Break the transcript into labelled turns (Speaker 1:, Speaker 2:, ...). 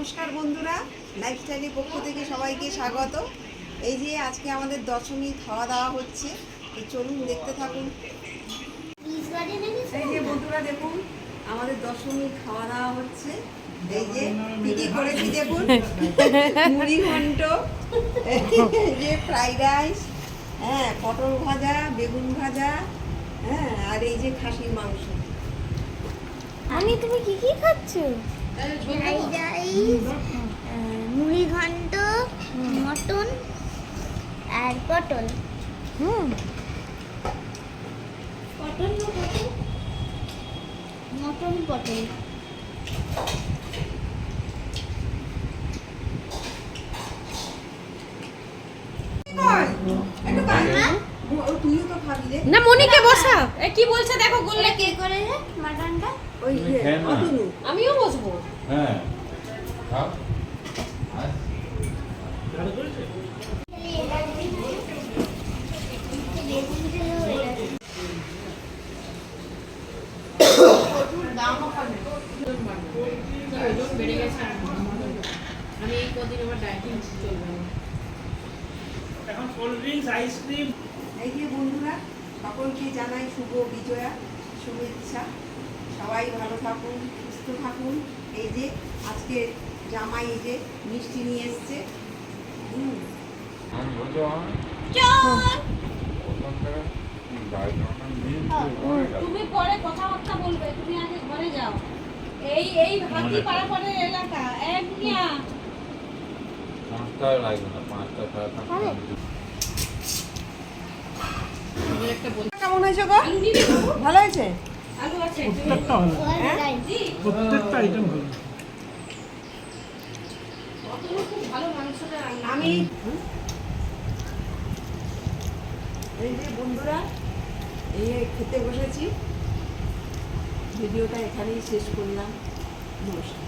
Speaker 1: নমস্কার বন্ধুরা, লাইফস্টাইলের পক্ষ থেকে সবাইকে স্বাগত। এই যে আজকে আমাদের দশমী খাওয়া দাওয়া হচ্ছে, তো চলুন দেখতে থাকুন। এই যে বন্ধুরা দেখুন, আমাদের দশমী খাওয়া দাওয়া হচ্ছে। এই যে কি কি করেছি দেখুন, মুড়ি ঘন্ট, এই যে ফ্রাইড রাইস, হ্যাঁ, পটল ভাজা, বেগুন ভাজা, হ্যাঁ, আর এই যে খাসির মাংস।
Speaker 2: আমি তুমি কি কি খাচ্ছ? ফ্রাইড রাইস, মুড়ি ঘন্ট, মটন আর পটল। পটল না পটল? মটন পটল।
Speaker 1: তুইও তো খাবি রে।
Speaker 3: না মনিকে বসা কি বলছে দেখো গোল্লা
Speaker 2: কে করে রে মাটনটা?
Speaker 1: ওই যে অতনু।
Speaker 3: আমিও বসবো।
Speaker 4: হ্যাঁ খাও
Speaker 3: বেড়ে গেছে আমি এই কদিন আমার ডায়েটিং চলবে না।
Speaker 5: এখন কোল্ড ড্রিঙ্কস আইসক্রিম
Speaker 1: এই যে বন্ধুরা, সকলকে জানাই শুভ বিজয়া শুভেচ্ছা। সবাই ভালো থাকুন, সুস্থ থাকুন। এই যে আজকে জামাই এই যে মিষ্টি নিয়ে এসছে।
Speaker 3: তুমি পরে কথাবার্তা বলবে, তুমি আগে ঘরে যাও। এই এই হাতি পাড়াপাড়ের এলাকা এক মিয়া
Speaker 4: 5টা লাগবে না, 5টা সাড়ে 5টা।
Speaker 3: একটা বল
Speaker 1: কেমন হয়েছে গো? ভালো হয়েছে?
Speaker 3: আলু আছে
Speaker 5: প্রত্যেকটা ভালো, প্রত্যেকটা আইটেম ভালো।
Speaker 3: খুব ভালো মাংসটা রান্না
Speaker 1: আমি এই যে বন্ধুরা, এই খেতে বসেছি। ভিডিওটা এখানেই শেষ করলাম। নমস্কার।